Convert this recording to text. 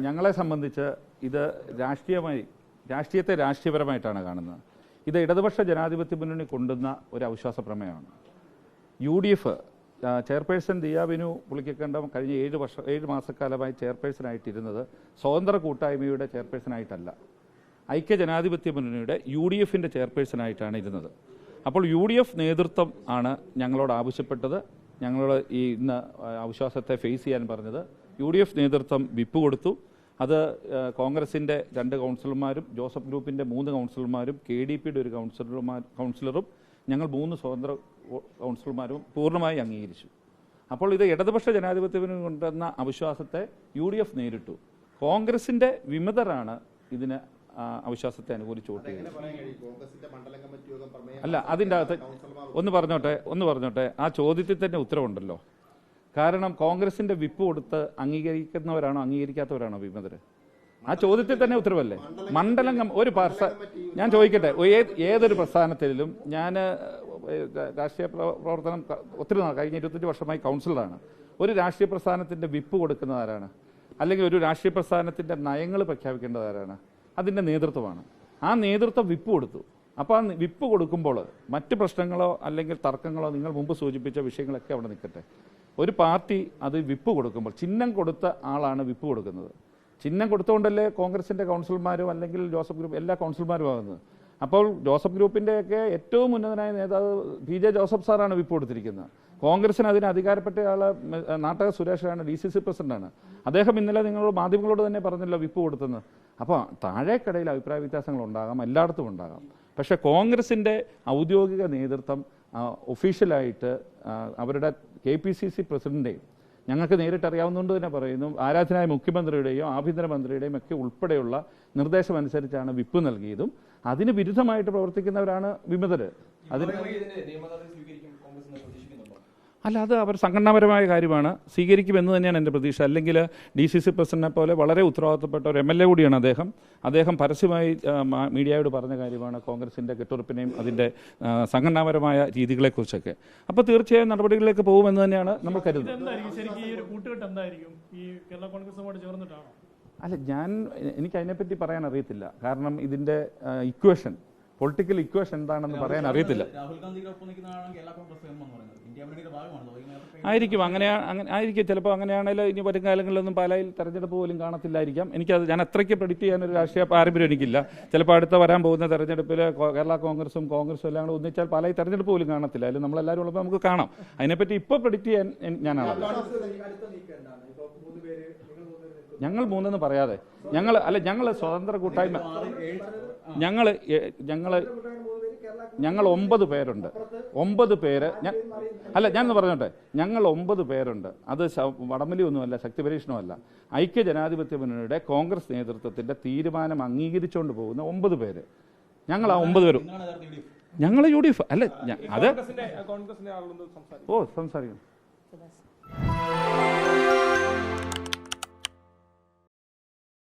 ഞങ്ങളെ സംബന്ധിച്ച് ഇത് രാഷ്ട്രീയത്തെ രാഷ്ട്രീയപരമായിട്ടാണ് കാണുന്നത്. ഇത് ഇടതുപക്ഷ ജനാധിപത്യ മുന്നണി കൊണ്ടുവന്ന ഒരു അവിശ്വാസ പ്രമേയമാണ്. UDF ചെയർപേഴ്സൺ ദിയ ബിനു പുളിക്കക്കണ്ടം കഴിഞ്ഞ 7 മാസക്കാലമായി ചെയർപേഴ്സണായിട്ടിരുന്നത് സ്വതന്ത്ര കൂട്ടായ്മയുടെ ചെയർപേഴ്സണായിട്ടല്ല, ഐക്യ ജനാധിപത്യ മുന്നണിയുടെ UDFൻ്റെ ചെയർപേഴ്സണായിട്ടാണ് ഇരുന്നത്. അപ്പോൾ UDF നേതൃത്വം ആണ് ഞങ്ങളോട് ആവശ്യപ്പെട്ടത്, ഞങ്ങളോട് ഇന്ന് അവിശ്വാസത്തെ ഫേസ് ചെയ്യാൻ പറഞ്ഞത്. UDF നേതൃത്വം വിപ്പ് കൊടുത്തു. അത് കോൺഗ്രസിൻ്റെ 2 കൗൺസിലർമാരും ജോസഫ് ഗ്രൂപ്പിൻ്റെ 3 കൗൺസിലർമാരും KDPയുടെ ഒരു കൗൺസിലറും ഞങ്ങൾ 3 സ്വതന്ത്ര കൗൺസിലർമാരും പൂർണ്ണമായി അംഗീകരിച്ചു. അപ്പോൾ ഇത് ഇടതുപക്ഷ ജനാധിപത്യത്തിന് കൊണ്ടുവന്ന അവിശ്വാസത്തെ UDF നേരിട്ടു. കോൺഗ്രസിൻ്റെ വിമതരാണ് ഇതിന് അവിശ്വാസത്തെ അനുകൂലിച്ച് വോട്ട് ചെയ്തത്. അല്ല, അതിൻ്റെ അകത്ത് ഒന്ന് പറഞ്ഞോട്ടെ ആ ചോദ്യത്തിൽ തന്നെ ഉത്തരവുണ്ടല്ലോ. കാരണം കോൺഗ്രസിൻ്റെ വിപ്പ് കൊടുത്ത് അംഗീകരിക്കുന്നവരാണോ അംഗീകരിക്കാത്തവരാണോ വിമതര്? ആ ചോദ്യത്തിൽ തന്നെ ഉത്തരവല്ലേ. മണ്ഡലം ഒരു ഞാൻ ചോദിക്കട്ടെ, ഏതൊരു പ്രസ്ഥാനത്തിലും ഞാൻ രാഷ്ട്രീയ പ്രവർത്തനം ഒത്തിരി കഴിഞ്ഞ 25 വർഷമായി കൗൺസിലറാണ്. ഒരു രാഷ്ട്രീയ പ്രസ്ഥാനത്തിൻ്റെ വിപ്പ് കൊടുക്കുന്നത് ആരാണ്? അല്ലെങ്കിൽ ഒരു രാഷ്ട്രീയ പ്രസ്ഥാനത്തിൻ്റെ നയങ്ങൾ പ്രഖ്യാപിക്കേണ്ടത് ആരാണ്? അതിൻ്റെ നേതൃത്വമാണ്. ആ നേതൃത്വം വിപ്പ് കൊടുത്തു. അപ്പോൾ ആ വിപ്പ് കൊടുക്കുമ്പോൾ മറ്റ് പ്രശ്നങ്ങളോ അല്ലെങ്കിൽ തർക്കങ്ങളോ നിങ്ങൾ മുമ്പ് സൂചിപ്പിച്ച വിഷയങ്ങളൊക്കെ അവിടെ നിൽക്കട്ടെ. ഒരു പാർട്ടി അത് വിപ്പ് കൊടുക്കുമ്പോൾ ചിഹ്നം കൊടുത്ത ആളാണ് വിപ്പ് കൊടുക്കുന്നത്. ചിഹ്നം കൊടുത്തുകൊണ്ടല്ലേ കോൺഗ്രസിൻ്റെ കൗൺസിലർമാരും അല്ലെങ്കിൽ ജോസഫ് ഗ്രൂപ്പ് എല്ലാ കൗൺസിലർമാരും ആകുന്നത്. അപ്പോൾ ജോസഫ് ഗ്രൂപ്പിൻ്റെയൊക്കെ ഏറ്റവും ഉന്നതനായ നേതാവ് PJ ജോസഫ് സാറാണ് വിപ്പ് കൊടുത്തിരിക്കുന്നത്. കോൺഗ്രസിന് അതിന് അധികാരപ്പെട്ട ആൾ നാട്ടക സുരേഷാണ്, DCC പ്രസിഡന്റാണ്. അദ്ദേഹം ഇന്നലെ നിങ്ങളോട് മാധ്യമങ്ങളോട് തന്നെ പറഞ്ഞല്ലോ വിപ്പ് കൊടുത്തെന്ന്. അപ്പോൾ താഴേക്കടയിൽ അഭിപ്രായ വ്യത്യാസങ്ങൾ ഉണ്ടാകാം, എല്ലായിടത്തും ഉണ്ടാകാം. പക്ഷേ കോൺഗ്രസിൻ്റെ ഔദ്യോഗിക നേതൃത്വം ഒഫീഷ്യലായിട്ട് അവരുടെ KPCC പ്രസിഡന്റെയും ഞങ്ങൾക്ക് നേരിട്ടറിയാവുന്നതുകൊണ്ട് തന്നെ പറയുന്നു, ആരാധനായ മുഖ്യമന്ത്രിയുടെയും ആഭ്യന്തരമന്ത്രിയുടെയും ഒക്കെ ഉൾപ്പെടെയുള്ള നിർദ്ദേശം അനുസരിച്ചാണ് വിപ്പ് നൽകിയതും. അതിന് വിരുദ്ധമായിട്ട് പ്രവർത്തിക്കുന്നവരാണ് വിമതര്. അതിന് അല്ല, അത് അവർ സംഘടനാപരമായ കാര്യമാണ്, സ്വീകരിക്കുമെന്ന് തന്നെയാണ് എൻ്റെ പ്രതീക്ഷ. അല്ലെങ്കിൽ DCC പ്രസിഡന്റിനെ പോലെ വളരെ ഉത്തരവാദിത്തപ്പെട്ട ഒരു MLA കൂടിയാണ് അദ്ദേഹം പരസ്യമായി മീഡിയയോട് പറഞ്ഞ കാര്യമാണ് കോൺഗ്രസിൻ്റെ കെട്ടുറപ്പിനെയും അതിൻ്റെ സംഘടനാപരമായ രീതികളെക്കുറിച്ചൊക്കെ. അപ്പോൾ തീർച്ചയായും നടപടികളിലേക്ക് പോകുമെന്ന് തന്നെയാണ് നമ്മൾ കരുതുന്നത്. അല്ല, എനിക്ക് അതിനെപ്പറ്റി പറയാൻ അറിയത്തില്ല. കാരണം ഇതിൻ്റെ പൊളിറ്റിക്കൽ ഇക്വേഷൻ എന്താണെന്ന് പറയാൻ അറിയത്തില്ല. ആയിരിക്കും ചിലപ്പോൾ. അങ്ങനെയാണെങ്കിൽ ഇനി വരും കാലങ്ങളിലൊന്നും പാലായിൽ തെരഞ്ഞെടുപ്പ് പോലും കാണത്തില്ലായിരിക്കാം. ഞാൻ അത്രയ്ക്ക് പ്രെഡിക്റ്റ് ചെയ്യാനൊരു രാഷ്ട്രീയ പാരമ്പര്യം എനിക്കില്ല. ചിലപ്പോൾ അടുത്ത വരാൻ പോകുന്ന തെരഞ്ഞെടുപ്പിൽ കേരള കോൺഗ്രസും എല്ലാം കൂടെ ഒന്നിച്ചാൽ പാലായിൽ തെരഞ്ഞെടുപ്പ് പോലും കാണത്തില്ല. അതിൽ നമ്മളെല്ലാവരും ഉള്ളപ്പോൾ നമുക്ക് കാണാം. അതിനെപ്പറ്റി ഇപ്പോൾ പ്രെഡിക്റ്റ് ചെയ്യാൻ ഞാനാണ്. ഞങ്ങൾ 3 പറയാതെ ഞങ്ങൾ സ്വതന്ത്ര കൂട്ടായ്മ ഞങ്ങൾ 9 പേരുണ്ട്. 9 പേര് ഞാനൊന്ന് പറഞ്ഞോട്ടെ. ഞങ്ങൾ 9 പേരുണ്ട്. അത് വടംവലി ഒന്നുമല്ല, ശക്തി പരീക്ഷണമല്ല. ഐക്യ ജനാധിപത്യ മുന്നണിയുടെ കോൺഗ്രസ് നേതൃത്വത്തിന്റെ തീരുമാനം അംഗീകരിച്ചുകൊണ്ട് പോകുന്ന 9 പേര്. ഞങ്ങൾ ആ 9 പേരും ഞങ്ങൾ UDF അല്ല. അത് സംസാരിക്കും.